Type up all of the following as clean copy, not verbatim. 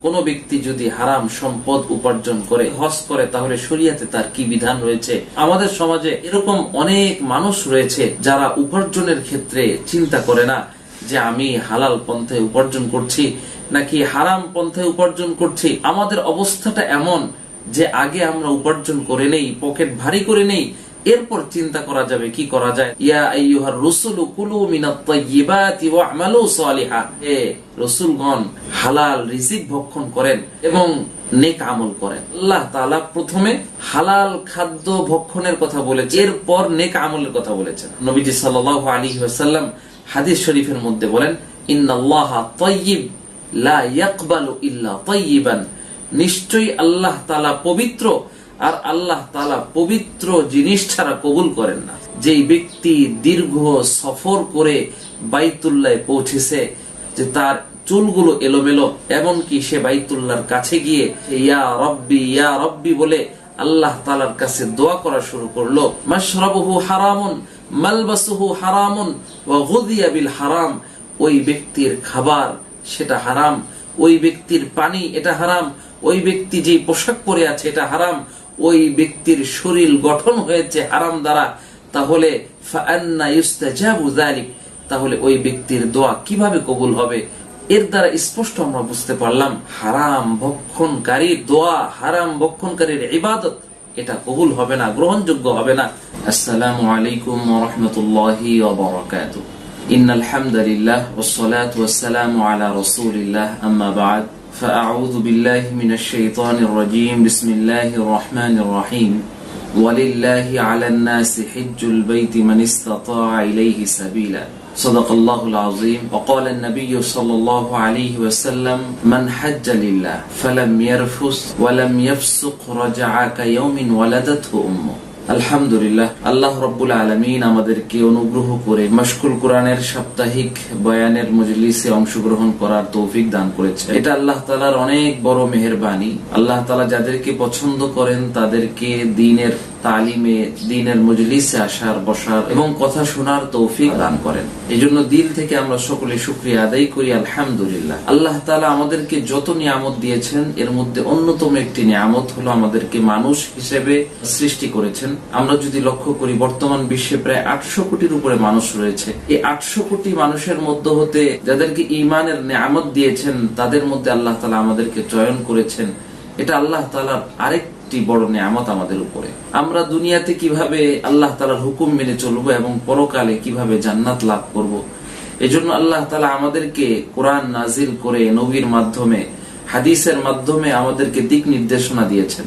কোন ব্যক্তি যদি হারাম সম্পদ উপার্জন করে হজ করে তাহলে শরীয়তে তার কি বিধান রয়েছে? আমাদের সমাজে এরকম অনেক মানুষ রয়েছে যারা উপার্জনের ক্ষেত্রে চিন্তা করে না যে আমি হালাল পন্থায় উপার্জন করছি নাকি হারাম পন্থায় উপার্জন করছি। আমাদের অবস্থাটা এমন যে আগে আমরা উপার্জন করে নেই, পকেট ভারী করে নেই, এরপর চিন্তা করা যাবে কি করা যায়। ইয়া আইয়ুহার রাসূলু কুলু মিনাত তাইয়্যিবাতি ওয়া'মালু সালিহা, হে রাসূলগণ হালাল রিজিক ভক্ষণ করেন এবং নেক আমল করেন। আল্লাহ তাআলা প্রথমে হালাল খাদ্য ভক্ষণের কথা বলেছেন, এরপর নেক আমলের কথা বলেছেন। নবীজি সাল্লাল্লাহু আলাইহি ওয়াসাল্লাম হাদিস শরীফের মধ্যে বলেন, ইন্নাল্লাহা তাইয়্যিব লা ইয়াকবালু ইল্লা তাইয়্যিবান, নিশ্চয়ই আল্লাহ তাআলা পবিত্র আর আল্লাহ তাআলা পবিত্র জিনিস ছাড়া কবুল করেন না। যেই ব্যক্তি দীর্ঘ সফর করে বাইতুল্লাহ পৌঁছেছে, যে তার চুলগুলো এলোমেলো, এমনকি সে বাইতুল্লাহর কাছে গিয়ে ইয়া রব্বি বলে আল্লাহ তাআলার কাছে দোয়া করা শুরু করলো। মাশরাবুহু হারামুন মালবাসুহু হারামুন ওয়া গুযিয়া বিল হারাম, ওই ব্যক্তির খাবার সেটা হারাম, ওই ব্যক্তির পানি এটা হারাম, ওই ব্যক্তি যে পোশাক পরে আছে এটা হারাম, ওই ব্যক্তির শরীর গঠন হয়েছে হারাম দ্বারা, তাহলে ফাআন্না ইউস্তাজাবু যালিক, তাহলে ওই ব্যক্তির দোয়া কিভাবে কবুল হবে? এর দ্বারা স্পষ্ট আমরা বুঝতে পারলাম হারাম ভক্ষণকারীর দোয়া, হারাম ভক্ষণকারীর ইবাদত এটা কবুল হবে না, গ্রহণযোগ্য হবে না। আসসালামু আলাইকুম ওয়া রাহমাতুল্লাহি ওয়া বারাকাতুহু। ইন্নাল হামদালিল্লাহ ওয়াস সালাতু ওয়াস সালামু আলা রাসূলিল্লাহ, আম্মা বা'দ। فأعوذ بالله من الشيطان الرجيم. بسم الله الرحمن الرحيم. ولله على الناس حج البيت من استطاع إليه سبيلا. صدق الله العظيم. وقال النبي صلى الله عليه وسلم من حج لله فلم يرفث ولم يفسق رجع كيوم ولدته أمه. আলহামদুলিল্লাহ, আল্লাহ রাব্বুল আলামিন আমাদেরকে অনুগ্রহ করে মাশকুল কোরআনের সাপ্তাহিক বয়ানের মজলিসে অংশগ্রহণ করার তৌফিক দান করেছে। এটা আল্লাহ তাআলার অনেক বড় মেহেরবানি। আল্লাহ তাআলা যাদেরকে পছন্দ করেন তাদেরকে দ্বীনের তালিমে, দ্বীনের মজলিসে আসার, বসার এবং কথা শোনার তৌফিক দান করেন। এজন্য দিল থেকে আমরা সকলে শুকরিয়া আদায় করি আলহামদুলিল্লাহ। আল্লাহ তাআলা আমাদেরকে যত নিয়ামত দিয়েছেন এর মধ্যে অন্যতম একটি নিয়ামত হলো আমাদেরকে মানুষ হিসেবে সৃষ্টি করেছেন। আমরা যদি লক্ষ্য করি বর্তমান বিশ্বে প্রায় 800 কোটির উপরে মানুষ রয়েছে। এই 800 কোটি মানুষের মধ্য হতে যাদেরকে ঈমানের নিয়ামত দিয়েছেন তাদের মধ্যে আল্লাহ তাআলা আমাদেরকে চয়ন করেছেন। এটা আল্লাহ তাআলার আরেকটি বড় নিয়ামত আমাদের উপরে। আমরা দুনিয়াতে কিভাবে আল্লাহ তাআলার হুকুম মেনে চলবো এবং পরকালে কিভাবে জান্নাত লাভ করব, এজন্য আল্লাহ তাআলা আমাদেরকে কোরআন নাজিল করে নবীর মাধ্যমে, হাদিসের মাধ্যমে আমাদেরকে দিক নির্দেশনা দিয়েছেন।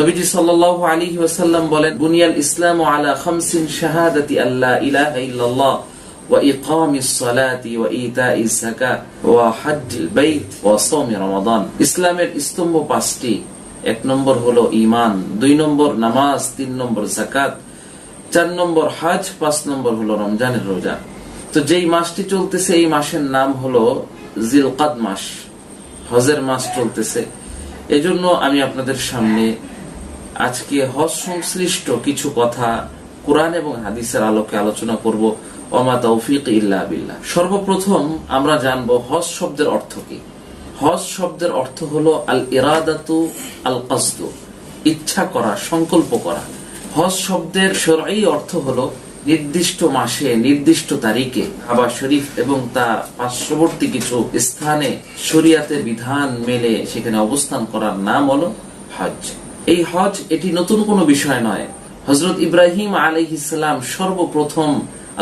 নবীজি সাল্লাল্লাহু আলাইহি ওয়াসাল্লাম বলেন, বুনিয়াল ইসলামু আলা খামসিন শাহাদাতি আল্লা ইলাহা ইল্লাল্লাহ ওয়া ইকামিস সালাতি ওয়া ইতাইজ যাকাত ওয়া হজ্জিল বাইত ওয়া সাওমি রমাদান। ইসলামের স্তম্ভ 5টি। 1 নম্বর হলো ঈমান, 2 নম্বর নামাজ, 3 নম্বর যাকাত, 4 নম্বর হজ, 5 নম্বর হলো রমজানের রোজা। তো যেই মাসটি চলতেছে এই মাসের নাম হলো জিলকাদ মাস, হজের মাস চলতেছে। এজন্য আমি আপনাদের সামনে আজকে হজ সংশ্লিষ্ট কিছু কথা কোরআন এবং হাদিসের আলোকে আলোচনা করব। ওমা তাওফীক ইল্লা বিল্লাহ। সর্বপ্রথম আমরা জানব হজ শব্দের অর্থ কি। হজ শব্দের অর্থ হলো আল ইরাদাতু আল কসদু, ইচ্ছা করা, সংকল্প করা। হজ শব্দের শরঈ অর্থ হলো নির্দিষ্ট মাসে নির্দিষ্ট তারিখে কাবা শরীফ এবং তার পার্শ্ববর্তী কিছু স্থানে শরিয়াতের বিধান মেনে সেখানে অবস্থান করার নাম হলো হজ। এই হজ এটি নতুন কোনো বিষয় নয়। হযরত ইব্রাহিম আলাইহিস সালাম সর্বপ্রথম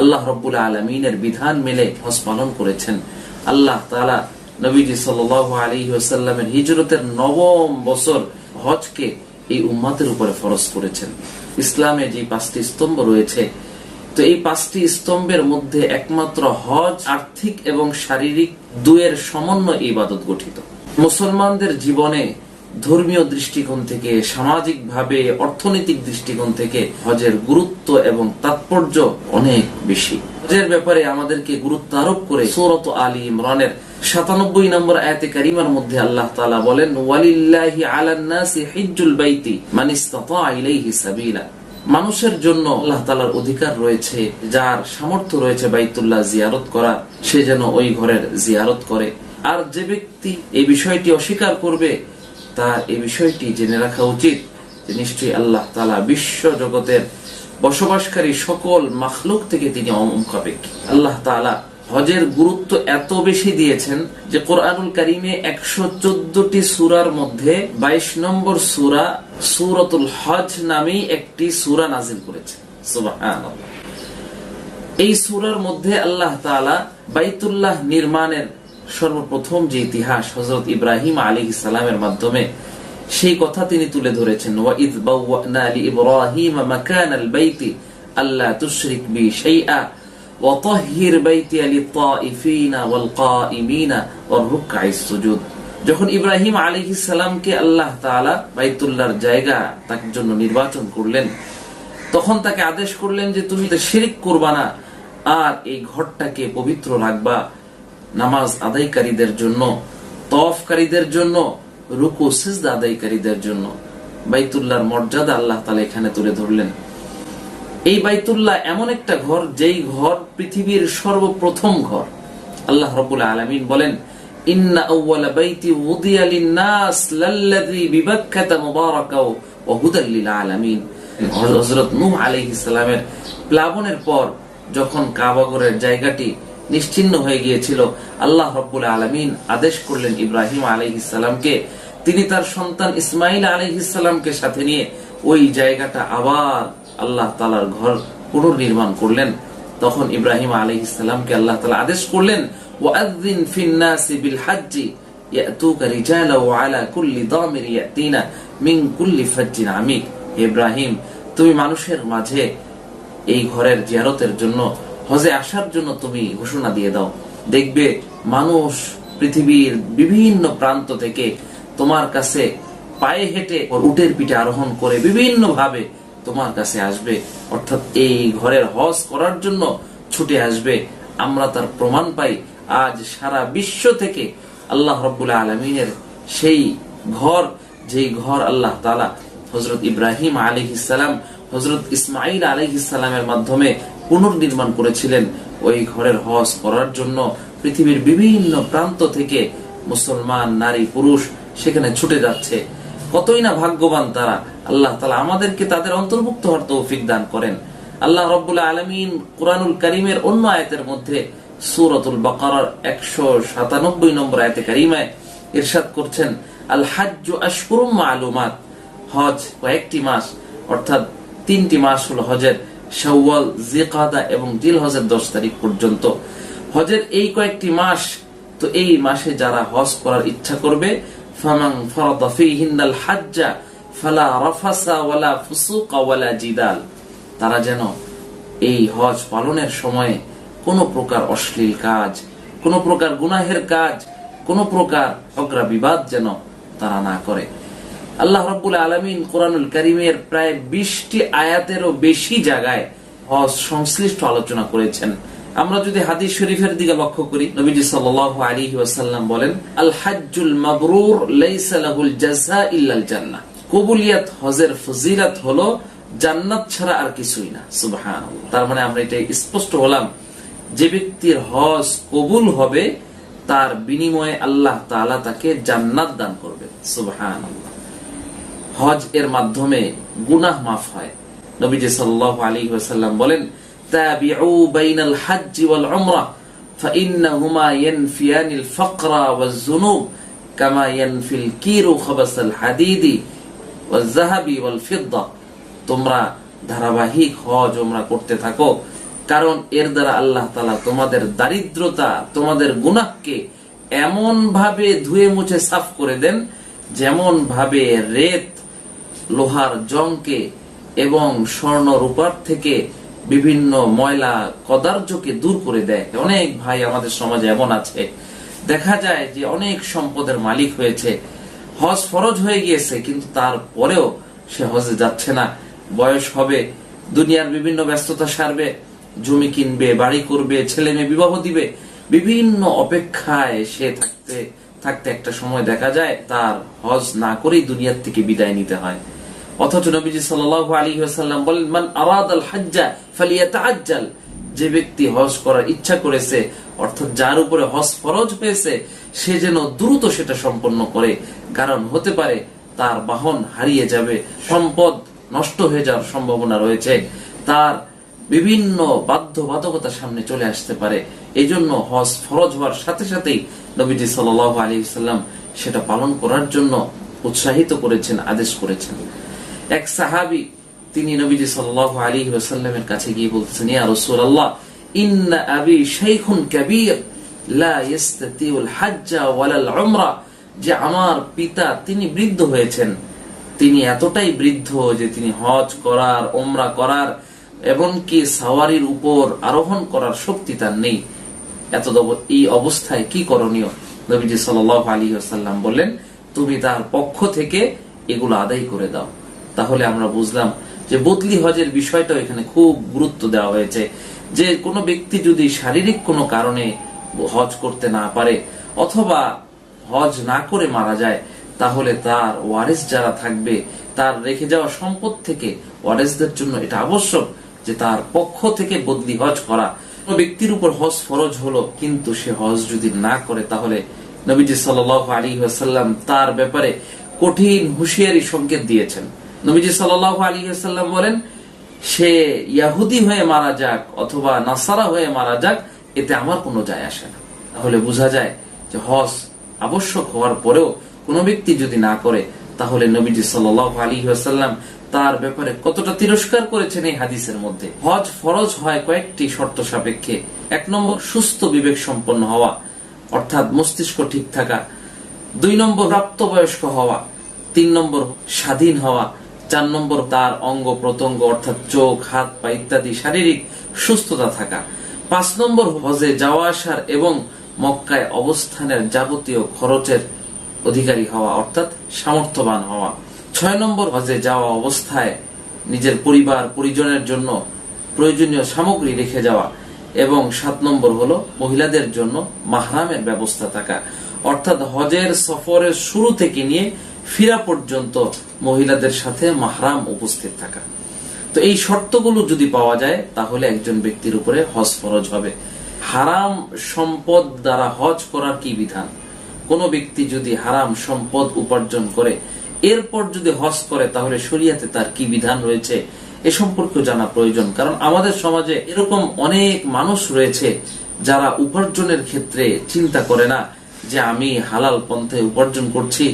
আল্লাহ রাব্বুল আলামিনের বিধান মেনে হজ পালন করেছেন। আল্লাহ তাআলা নবীজি সাল্লাল্লাহু আলাইহি ওয়াসাল্লামের হিজরতের 9ম বছর হজকে এই উম্মতের উপরে ফরজ করেছেন। ইসলামে যে 5টি স্তম্ভ রয়েছে, তো এই 5টি স্তম্ভের মধ্যে একমাত্র হজ আর্থিক এবং শারীরিক দুয়ের সমন্বয় ইবাদত গঠিত। মুসলমানদের জীবনে ধর্মীয় দৃষ্টিকোণ থেকে, সামাজিক ভাবে, অর্থনৈতিক দৃষ্টিকোণ থেকে হজের গুরুত্ব এবং তাৎপর্য অনেক বেশি। হজের ব্যাপারে আমাদেরকে গুরুত্ব আরোপ করে সূরাত আলী ইমরানের 97 নম্বর আয়াতে কারিমার মধ্যে আল্লাহ তাআলা বলেন, ওয়ালিল্লাহি আলান নাসি হিজ্জুল বাইতি মান ইসতাতা ইলাইহি সাবিলা। মানুষের জন্য আল্লাহ তাআলার অধিকার রয়েছে, যার সামর্থ্য রয়েছে বাইতুল্লাহ জিয়ারত করা, সে যেন ওই ঘরের জিয়ারত করে। আর যে ব্যক্তি এই বিষয়টি অস্বীকার করবে তার এই বিষয়টি জেনে রাখা উচিত যে নিশ্চয়ই আল্লাহ তাআলা বিশ্ব জগতের বসবাসকারী সকল মাখলুক থেকে তিনি অমুখাপেক্ষী। আল্লাহ তাআলা হজের গুরুত্ব এত বেশি দিয়েছেন যে কোরআনুল কারীমে 114টি সূরার মধ্যে 22 নম্বর সূরা সূরাতুল হজ নামে একটি সূরা নাযিল করেছেন। সুবহানাল্লাহ। এই সূরার মধ্যে আল্লাহ তাআলা বাইতুল্লাহ নির্মাণের সর্বপ্রথম যে ইতিহাস হযরত ইব্রাহিম আলাইহিস সালামের মাধ্যমে সেই কথা তিনি তুলে ধরেছেন। ওয়া ইয বাওয়ানা লি ইব্রাহিম মাকানাল বাইতি আল্লা তুশরিক বি শাইআ ওয়া তাহহির বাইতি লিত-তাইফিনা ওয়াল কাইমিনা ওয়ার রুকআইস সুজুদ। যখন ইব্রাহিম আলাইহিস সালামকে আল্লাহ তাআলা বাইতুল্লাহর জায়গা তার জন্য নির্বাচন করলেন, তখন তাকে আদেশ করলেন যে তুমি শিরক করবা না আর এই ঘরটাকে পবিত্র রাখবা নামাজ আদায়কারীদের জন্য, তওয়াফকারীদের জন্য, রুকু সিজদা আদায়কারীদের জন্য। বাইতুল্লাহর মর্যাদা আল্লাহ তাআলা এখানে তুলে ধরলেন। এই বাইতুল্লাহ এমন একটা ঘর যেই ঘর পৃথিবীর সর্বপ্রথম ঘর। আল্লাহ রাব্বুল আলামিন বলেন, ইন্না আউওয়ালা বাইতি উদিয়া লিন-নাস লাল্লাযী বিবাক্কাতা মুবারাকাও ওয়া হুদাল লিল আলামিন। হযরত নূহ আলাইহিস সালামের প্লাবনের পর যখন কাবা ঘরের জায়গাটি নিশ্চিহ্ন হয়ে গিয়েছিল, আল্লাহ রাব্বুল আলামিন আদেশ করলেন ইব্রাহিম আলাইহিস সালামকে, তিনি তার সন্তান ইসমাইল আলাইহিস সালামকে সাথে নিয়ে ওই জায়গাটা আবার আল্লাহ তাআলার ঘর পুনর্নির্মাণ করলেন। তখন ইব্রাহিম আলাইহিস সালামকে আল্লাহ তাআলা আদেশ করলেন, ওয়াআযযিন ফিন-নাসি বিল-হাজ্জি ইয়াতুকা রিজালা ওয়া আলা কুল্লি দামির ইয়াতিনা মিন কুল্লি ফাজ্জিন আমিক। ইব্রাহিম, তুমি মানুষের মাঝে এই ঘরের জিয়ারতের জন্য, হজে আসার জন্য তুমি ঘোষণা দিয়ে দাও। দেখবে মানুষ পৃথিবীর বিভিন্ন প্রান্ত থেকে তোমার কাছে পায়ে হেঁটে উটের পিঠে আরোহণ করে বিভিন্ন ভাবে তোমার কাছে আসবে, অর্থাৎ এই ঘরের হজ করার জন্য ছুটে আসবে। আমরা তার প্রমাণ পাই আজ সারা বিশ্ব থেকে আল্লাহ রাব্বুল আলামিনের সেই ঘর, যেই ঘর আল্লাহ তাআলা হযরত ইব্রাহিম আলাইহিস সালাম, হযরত ইসমাঈল আলাইহিস সালামের মাধ্যমে পুনর্নির্মাণ করেছিলেন, ওই ঘরের হজ করার জন্য পৃথিবীর বিভিন্ন প্রান্ত থেকে মুসলমান নারী পুরুষ সেখানে ছুটে যাচ্ছে। কতই না ভাগ্যবান তারা। আল্লাহ তাআলা আমাদেরকে তাদের অন্তর্ভুক্ত হওয়ার তৌফিক দান করেন। আল্লাহ রাব্বুল আলামিন কুরআনুল কারীমের অন্য আয়াতের মধ্যে সূরাতুল বাকারার 197 নম্বর আয়াতে কারীমায় ইরশাদ করছেন, আল হাজ্জু আশহুরুম মা'লুমাত। হজ কয়েকটি মাস, অর্থাৎ 3টি মাস হলো হজের, শাওয়াল, জিলকাদা এবং জিলহজের 10 তারিখ পর্যন্ত। হজের এই কয়েকটি মাস, তো এই মাসে যারা হজ করার ইচ্ছা করবে, ফামান ফারাদা ফীহিন্নাল হাজ্জা ফালা রাফাসা ওয়ালা ফুসুকা ওয়ালা জিদাল, তারা যেন এই হজ পালনের সময়ে কোনো প্রকার অশ্লীল কাজ, কোনো প্রকার গুনাহের কাজ, কোনো প্রকার ঝগড়া বিবাদ যেন তারা না করে। আল্লাহ রাব্বুল আলামিন কোরআনুল কারীমের প্রায় 20টি আয়াতেরও বেশি জায়গায় হজ সংশ্লিষ্ট আলোচনা করেছেন। আমরা যদি হাদিস শরীফের দিকে লক্ষ্য করি, নবীজি সাল্লাল্লাহু আলাইহি ওয়াসাল্লাম বলেন, আল হাজ্জুল মাবরুর লাইসা লাহুল জাযা ইল্লাল জান্নাহ। কবুলিয়াত হজের ফজিলত হলো জান্নাত ছাড়া আর কিছুই না। সুবহানাল্লাহ। তার মানে আমরা এটা স্পষ্ট হলাম, যে ব্যক্তির হজ কবুল হবে তার বিনিময়ে আল্লাহ তাআলা তাকে জান্নাত দান করবে। সুবহানাল্লাহ। হজ এর মাধ্যমে গুনাহ মাফ হয়। নবীজি সাল্লাল্লাহু আলাইহি ওয়াসাল্লাম বলেন, তাবিউ বাইনাল হজ্জ ওয়াল উমরা ফাইন্নাহুমা ইয়ানফিয়ানিল ফাকরা ওয়াজ যুনুব কামা ইয়ানফিল কিরু খাবাসাল হাদিদি ওয়াজ যাহাবি ওয়াল ফিদ্দা। তোমরা ধারাবাহিক হজ উমরা করতে থাকো, কারণ এর দ্বারা আল্লাহ তাআলা তোমাদের দারিদ্রতা, তোমাদের গুনাহকে এমন ভাবে ধুয়ে মুছে সাফ করে দেন যেমন ভাবে রেত লোহার জংকে এবং স্বর্ণ রূপার থেকে বিভিন্ন ময়লা কদার্যকে দূর করে দেয়। অনেক ভাই আমাদের সমাজে এমন আছে, দেখা যায় যে অনেক সম্পদের মালিক হয়েছে, হজ ফরজ হয়ে গিয়েছে, কিন্তু তারপরেও সে হজে যাচ্ছে না। বয়স হবে, দুনিয়ার বিভিন্ন ব্যস্ততা সারবে, জমি কিনবে, বাড়ি করবে, ছেলে মেয়ে বিবাহ দিবে, বিভিন্ন অপেক্ষায় সে থাকতে থাকতে একটা সময় দেখা যায় তার হজ না করেই দুনিয়ার থেকে বিদায় নিতে হয়। অথচ নবীজি সাল্লাল্লাহু আলাইহি ওয়াসাল্লাম বলেন, মান আরাদাল হাজ্জা ফালিয়াতাআজ্জাল। যে ব্যক্তি হজ করার ইচ্ছা করেছে, অর্থাৎ যার উপরে হজ ফরজ হয়েছে, সে যেন দ্রুত সেটা সম্পন্ন করে, কারণ হতে পারে তার বাহন হারিয়ে যাবে, সম্পদ নষ্ট হয়ে যাওয়ার সম্ভাবনা রয়েছে, তার বিভিন্ন বাধ্যবাধকতার সামনে চলে আসতে পারে। এই জন্য হজ ফরজ হওয়ার সাথে সাথেই নবীজি সাল্লাল্লাহু আলাইহি ওয়াসাল্লাম সেটা পালন করার জন্য উৎসাহিত করেছেন, আদেশ করেছেন। এক সাহাবী তিনি নবীজি সাল্লাল্লাহু আলাইহি ওয়াসাল্লামের কাছে গিয়ে বলতেছেন, ইয়া রাসূলুল্লাহ, ইন্না আবি শাইখুন কাবীর লা ইস্তাতিউল হাজ্জা ওয়ালাল উমরা, যে আমার পিতা তিনি বৃদ্ধ হয়েছেন, তিনি এতটাই বৃদ্ধ যে তিনি হজ করার, উমরা করার, এমনকি সাওয়ারির উপর আরোহণ করার শক্তি তার নেই। এই অবস্থায় কি করণীয়? নবীজি সাল্লাল্লাহু আলাইহি ওয়াসাল্লাম বললেন, তুমি তার পক্ষ থেকে এগুলো আদায় করে দাও। তাহলে আমরা বুঝলাম যে বদলি হজের বিষয়টা এখানে খুব গুরুত্ব দেওয়া হয়েছে, যে কোনো ব্যক্তি যদি শারীরিক কোনো কারণে হজ করতে না পারে অথবা হজ না করে মারা যায়, তাহলে তার ওয়ারিস যারা থাকবে, তার রেখে যাওয়া সম্পদ থেকে ওয়ারিসদের জন্য এটা আবশ্যক যে তার পক্ষ থেকে বদলি হজ করা। কোনো ব্যক্তির উপর হজ ফরজ হলো, কিন্তু সে হজ যদি না করে, তাহলে নবীজি সাল্লাল্লাহু আলাইহি ওয়াসাল্লাম তার ব্যাপারে কঠিন হুঁশিয়ারি সংকেত দিয়েছেন। নবীজি সাল্লাল্লাহু আলাইহি ওয়াসাল্লাম বলেন, সে ইহুদি হয়ে মারা যাক অথবা নাসারা হয়ে মারা যাক, এতে আমার কোনো যায় আসে না। তাহলে বোঝা যায় যে হজ আবশ্যক হওয়ার পরেও কোনো ব্যক্তি যদি না করে, তাহলে নবীজি সাল্লাল্লাহু আলাইহি ওয়াসাল্লাম তার ব্যাপারে কতটা তিরস্কার করেছেন এই হাদিসের মধ্যে। হজ ফরজ হয় কয়েকটি শর্ত সাপেক্ষে। 1 নম্বর, সুস্থ বিবেক সম্পন্ন হওয়া, অর্থাৎ মস্তিষ্ক ঠিক থাকা। 2 নম্বর, প্রাপ্তবয়স্ক হওয়া। 3 নম্বর, স্বাধীন হওয়া। 4 নম্বর, তার অঙ্গ প্রত্যঙ্গ অর্থাৎ চোখ, হাত, পা ইত্যাদি শারীরিক সুস্থতা থাকা। 5 নম্বর, হজে যাওয়া আসার এবং মক্কায় অবস্থানের যাবতীয় খরচের অধিকারী হওয়া, অর্থাৎ সামর্থ্যবান হওয়া। 6 নম্বর, হজে যাওয়া অবস্থায় নিজের পরিবার পরিজনের জন্য প্রয়োজনীয় সামগ্রী রেখে যাওয়া। এবং 7 নম্বর হলো মহিলাদের জন্য মাহরামের ব্যবস্থা থাকা, অর্থাৎ হজের সফরের শুরু থেকে নিয়ে ফিরা পর্যন্ত মহিলাদের সাথে মাহরাম উপস্থিত থাকা। তো এই শর্তগুলো যদি পাওয়া যায়, তাহলে একজন ব্যক্তির উপরে হজ ফরজ হবে। হারাম সম্পদ দ্বারা হজ করার কি বিধান? কোনো ব্যক্তি যদি হারাম সম্পদ উপার্জন করে এরপর যদি হজ করে, তাহলে শরীয়তে তার কি বিধান রয়েছে এ সম্পর্কে জানা প্রয়োজন। কারণ আমাদের সমাজে এরকম অনেক মানুষ রয়েছে যারা উপার্জনের ক্ষেত্রে চিন্তা করে না যে আমি হালাল পন্থায় উপার্জন করছি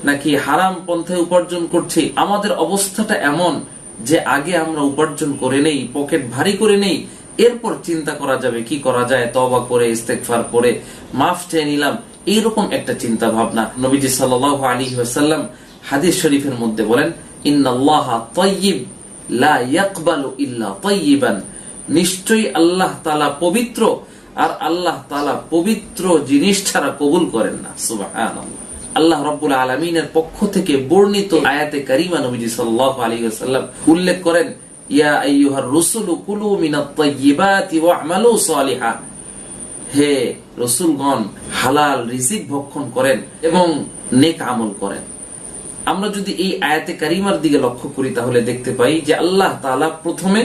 নাকি হারাম পন্থায় উপার্জন করছি। আমাদের অবস্থাটা এমন যে আগে আমরা উপার্জন করে নেই, পকেট ভারী করে নেই, এরপর চিন্তা করা যাবে কি করা যায়, তওবা করে ইস্তেগফার করে মাফ চেয়ে নিলাম, এইরকম একটা চিন্তা ভাবনা। নবীজি সাল্লাল্লাহু আলাইহি ওয়াসাল্লাম হাদিস শরীফের মধ্যে বলেন, ইন্নাল্লাহা তাইয়্যিব লা ইয়াকবালু ইল্লা তাইয়্যিবান, নিশ্চয়ই আল্লাহ তাআলা পবিত্র, আর আল্লাহ তাআলা পবিত্র জিনিস ছাড়া কবুল করেন না। সুবহানাল্লাহ। আল্লাহ রাব্বুল আলামিনের পক্ষ থেকে বর্ণিত আয়াতে কারিমা নবীজি সাল্লাল্লাহু আলাইহি ওয়াসাল্লাম উল্লেখ করেন, ইয়া আইয়ুহার রাসূলু কুলু মিনাত তাইয়্যিবাতি ওয়া'মালু সালিহা, হে রাসূলগণ হালাল রিজিক ভক্ষণ করেন এবং নেক আমল করেন। আমরা যদি এই আয়াতে কারিমার দিকে লক্ষ্য করি, তাহলে দেখতে পাই যে আল্লাহ তাআলা প্রথমে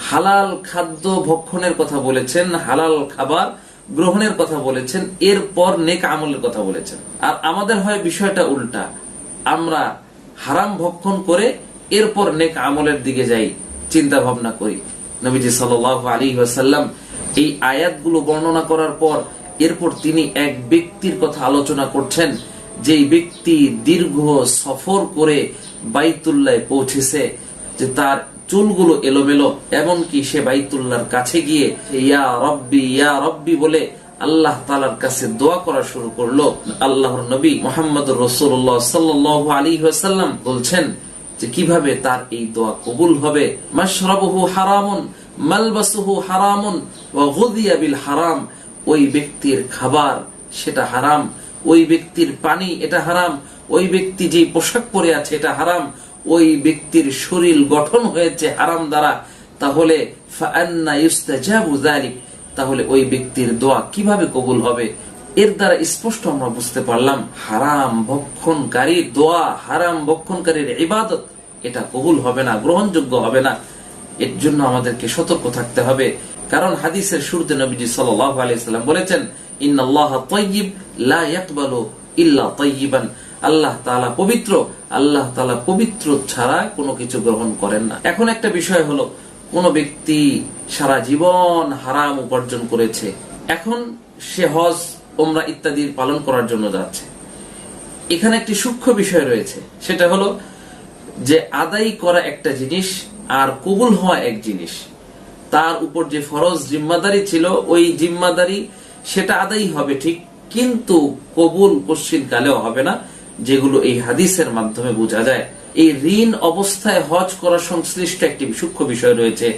হালাল খাদ্য ভক্ষণের কথা বলেছেন, হালাল খাবার গ্রহণের কথা বলেছেন, এরপর নেক আমলের কথা বলেছেন। আর আমাদের হয় বিষয়টা উল্টা, আমরা হারাম ভক্ষণ করে এরপর নেক আমলের দিকে যাই, চিন্তা ভাবনা করি। নবীজি সাল্লাল্লাহু আলাইহি ওয়াসাল্লাম এই আয়াতগুলো বর্ণনা করার পর এরপর তিনি এক ব্যক্তির কথা আলোচনা করছেন, যেই ব্যক্তি দীর্ঘ সফর করে বাইতুল্লাহে পৌঁছেছে, যে তার চুলগুলো এলোমেলো, এমনকি সে বাইতুল্লাহর কাছে গিয়ে ইয়া রব্বি বলে আল্লাহ তাআলার কাছে দোয়া করা শুরু করলো। আল্লাহর নবী মুহাম্মদুর রাসূলুল্লাহ সাল্লাল্লাহু আলাইহি ওয়াসাল্লাম বলছেন যে কিভাবে তার এই দোয়া কবুল হবে। মাশরাবুহু হারামুন মালবাসুহু হারামুন ওয়া গুযিয়া বিল হারাম, ওই ব্যক্তির খাবার সেটা হারাম, ওই ব্যক্তির পানি এটা হারাম, ওই ব্যক্তি যে পোশাক পরে আছে এটা হারাম, ওই ব্যক্তির শরীর গঠন হয়েছে হারাম দ্বারা, তাহলে ফাআন্না ইউস্তাজাবু যালিক, তাহলে ওই ব্যক্তির দোয়া কিভাবে কবুল হবে? এর দ্বারা স্পষ্ট আমরা বুঝতে পারলাম হারাম ভক্ষণকারীর দোয়া, হারাম ভক্ষণকারীর ইবাদত এটা কবুল হবে না, গ্রহণযোগ্য হবে না। এর জন্য আমাদেরকে সতর্ক থাকতে হবে। কারণ হাদিসের শুরুতে নবীজি সাল্লাল্লাহু আলাইহি ওয়াসাল্লাম বলেছেন, ইন্নাল্লাহা তাইয়্যিব লা ইয়াকবালু ইল্লা তাইয়্যিবান। আল্লাহ তাআলা পবিত্র, আল্লাহ তাআলা পবিত্র ছাড়া কোনো কিছু গ্রহণ করেন না। এখন একটা বিষয় হলো, কোন ব্যক্তি সারা জীবন হারাম উপার্জন করেছে, এখন সে হজ ওমরা ইত্যাদি পালন করার জন্য যাচ্ছে। এখানে একটি সূক্ষ্ম বিষয় রয়েছে, সেটা হলো যে আদায় করা একটা জিনিস আর কবুল হওয়া এক জিনিস। তার উপর যে ফরজ জিম্মাদারি ছিল, ওই জিম্মাদারি সেটা আদায় হবে ঠিক, কিন্তু কবুল কোশ্চিন কালেও হবে না, যেগুলো এই হাদিসের মাধ্যমে বোঝা যায়। এই ঋণ অবস্থায় হজ করা সংশ্লিষ্ট একটি সূক্ষ্ম বিষয় রয়েছে,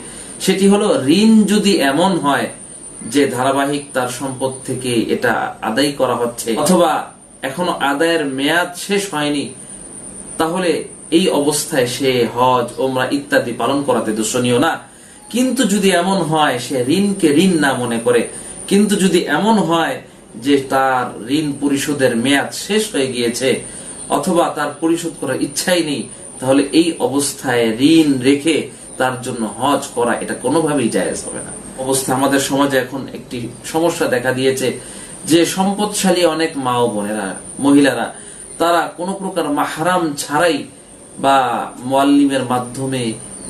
সেটি হলো ঋণ যদি এমন হয় যে ধারাবাহিক তার সম্পদ থেকে এটা আদায় করা হচ্ছে, অথবা এখনো আদায়ের মেয়াদ শেষ হয়নি, তাহলে এই অবস্থায় সে হজ ওমরা ইত্যাদি পালন করাতে দোষণীয় না। কিন্তু যদি এমন হয় সে ঋণকে ঋণ না মনে করে, কিন্তু যদি এমন হয় যে তার ঋণ পরিশোধের মেয়াদ শেষ হয়ে গিয়েছে, অথবা তার পরিশোধ করার ইচ্ছাই নেই, তাহলে এই অবস্থায় ঋণ রেখে তার জন্য হজ করা এটা কোনোভাবেই জায়েজ হবে না। অবস্থা আমাদের সমাজে এখন একটি সমস্যা দেখা দিয়েছে যে সম্পদশালী অনেক মা ও বোনেরা, মহিলারা, তারা কোনো প্রকার মাহরাম ছাড়াই বা মুআল্লিমের মাধ্যমে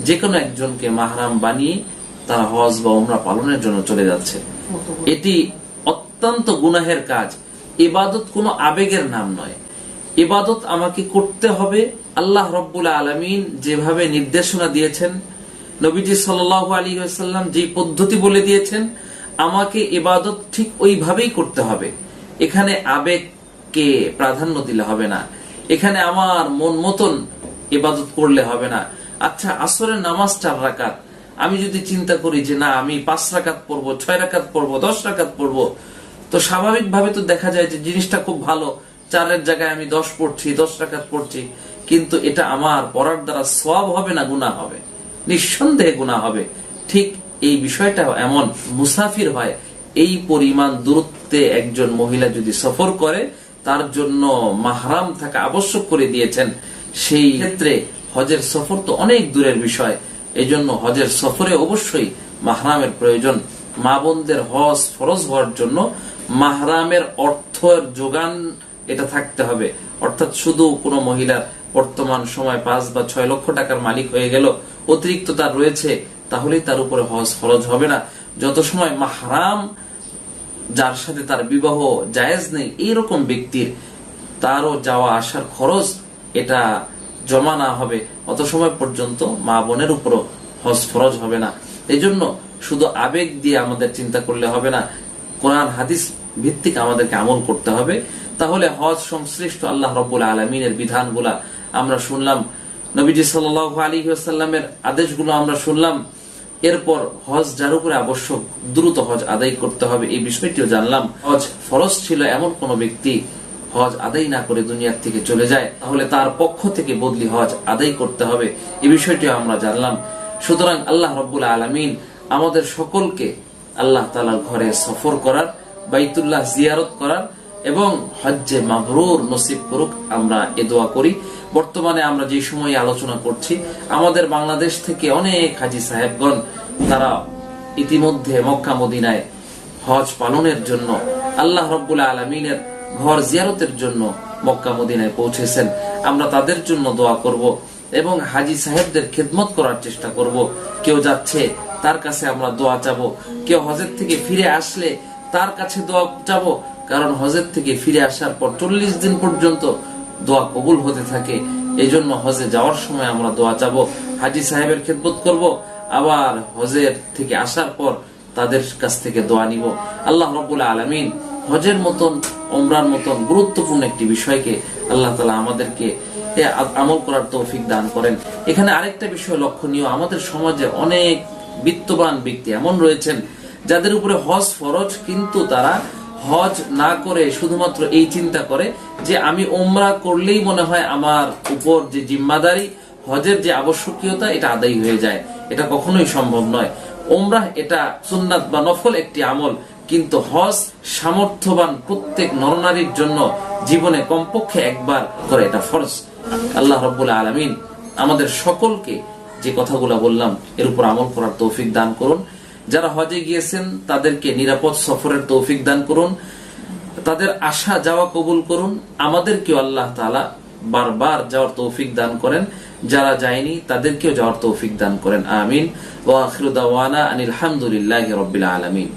যে কোনো একজনকে মাহরাম বানিয়ে তারা হজ বা উমরা পালনের জন্য চলে যাচ্ছে। এটি অত্যন্ত গুনাহের কাজ। ইবাদত কোনো আবেগের নাম নয়। ইবাদত আমাকে করতে হবে আল্লাহ রাব্বুল আলামিন যেভাবে নির্দেশনা দিয়েছেন, নবীজি সাল্লাল্লাহু আলাইহি ওয়াসাল্লাম যে পদ্ধতি বলে দিয়েছেন, আমাকে ইবাদত ঠিক ওইভাবেই করতে হবে। এখানে আবেগকে প্রাধান্য দিলে হবে না, এখানে আমার মন মতন ইবাদত করলে হবে না। আচ্ছা, আসরের নামাজ 4 রাকাত, আমি যদি চিন্তা করি যে না আমি 5 রাকাত পড়বো, 6 রাকাত পড়বো, 10 রাকাত পড়বো, তো স্বাভাবিকভাবে তো দেখা যায় যে জিনিসটা খুব ভালো, 4-এর জায়গায় আমি 10 পড়ছি, 10 রাকাত পড়ছি, কিন্তু এটা আমার পড়ার দ্বারা সওয়াব হবে না গুনাহ হবে, নিঃসন্দেহে গুনাহ হবে। ঠিক এই বিষয়টা এমন, মুসাফির হয়, এই পরিমাণ দূরত্বে একজন মহিলা যদি সফর করে, তার জন্য মাহরাম থাকা আবশ্যক করে দিয়েছেন। সেই ক্ষেত্রে হজের সফর তো অনেক দূরের বিষয়, এই জন্য হজের সফরে অবশ্যই মাহরামের প্রয়োজন। মা বোনদের হজ ফরজ হওয়ার জন্য মাহরামের অর্থের যোগান এটা থাকতে হবে। অর্থাৎ শুধু কোনো মহিলার বর্তমান সময় 5 বা 6 লক্ষ টাকার মালিক হয়ে গেল, অতিরিক্ত তার রয়েছে, তাহলেই তার উপরে হজ ফরজ হবে না। যত সময় মাহরাম যার সাথে তার বিবাহ জায়েজ নেই, এইরকম ব্যক্তির তারও যাওয়া আসার খরচ এটা জমা না হবে, অত সময় পর্যন্ত মা বোনের উপরও হজ ফরজ হবে না। এই জন্য শুধু আবেগ দিয়ে আমাদের চিন্তা করলে হবে না, কোরআন হাদিস ভিত্তিক আমাদেরকে আমল করতে হবে। তাহলে হজ সংশ্লিষ্ট আল্লাহ রাব্বুল আলামিনের বিধানগুলা আমরা শুনলাম, নবীজি সাল্লাল্লাহু আলাইহি ওয়াসাল্লামের আদেশগুলো আমরা শুনলাম, এরপর হজ যার উপরে আবশ্যক দ্রুত হজ আদায় করতে হবে এই বিষয়টিও জানলাম। হজ ফরজ ছিল এমন কোন ব্যক্তি হজ আদায় না করে দুনিয়ার থেকে চলে যায়, তাহলে তার পক্ষ থেকে বদলি হজ আদায় করতে হবে, এই বিষয়টিও আমরা জানলাম। সুতরাং আল্লাহ রাব্বুল আলামিন আমাদের সকলকে আল্লাহ তাআলার ঘরে সফর করার, বাইতুল্লাহ জিয়ারত করার এবং হজ্জে মাবরুর নসিব করুক, আমরা এ দোয়া করি। বর্তমানে আমরা যে সময় আলোচনা করছি, আমাদের বাংলাদেশ থেকে অনেক হাজী সাহেবগণ তারা ইতিমধ্যে মক্কা মদিনায় হজ পালনের জন্য, আল্লাহ রাব্বুল আলামিনের ঘর জিয়ারতের জন্য মক্কা মদিনায় পৌঁছেছেন। আমরা তাদের জন্য দোয়া করব এবং হাজী সাহেবদের খেদমত করার চেষ্টা করব। কেউ যাচ্ছে তার কাছে আমরা দোয়া চাবো, কেউ হজের থেকে ফিরে আসলে তার কাছে দোয়া চাবো, কারণ হজের থেকে ফিরে আসার পর 40 দিন পর্যন্ত দোয়া কবুল হতে থাকে। এই জন্য হজে যাওয়ার সময় আমরা দোয়া চাবো, হাজী সাহেবের খেদমত করব, আবার হজের থেকে আসার পর তাদের কাছ থেকে দোয়া নিব। আল্লাহ রাব্বুল আলামিন হজের মতন, উমরার মতন গুরুত্বপূর্ণ একটি বিষয়কে আল্লাহ তাআলা আমাদেরকে আমল করার তৌফিক দান করেন। এখানে আরেকটা বিষয় লক্ষণীয়, আমাদের সমাজে অনেক বিত্তবান ব্যক্তি এমন রয়েছেন যাদের উপরে হজ ফরজ, কিন্তু তারা হজ না করে শুধুমাত্র এই চিন্তা করে যে আমি উমরা করলেই মনে হয় আমার উপর যে জিম্মাদারি, হজের যে আবশ্যকীয়তা, এটা আদায় হয়ে যায়। এটা কখনোই সম্ভব নয়। উমরাহ এটা সুন্নাত বা নফল একটি আমল, কিন্তু হজ সামর্থ্যবান প্রত্যেক নরনারীর জন্য জীবনে কমপক্ষে একবার করে এটা ফরজ। আল্লাহ রাব্বুল আলামিন আমাদের সকলকে যে কথাগুলো বললাম এর উপর আমল করার তৌফিক দান করুন। যারা হজে গিয়েছেন তাদেরকে নিরাপদ সফরের তৌফিক দান করুন। তাদের আসা যাওয়া কবুল করুন, আমাদেরকেও আল্লাহ তাআলা বারবার যাওয়ার তৌফিক দান করেন, যারা যায়নি তাদেরকেও যাওয়ার তৌফিক দান করেন। আমিন। ওয়া আখিরু দাওয়ানা আনিল হামদুলিল্লাহি রাব্বিল আলামিন।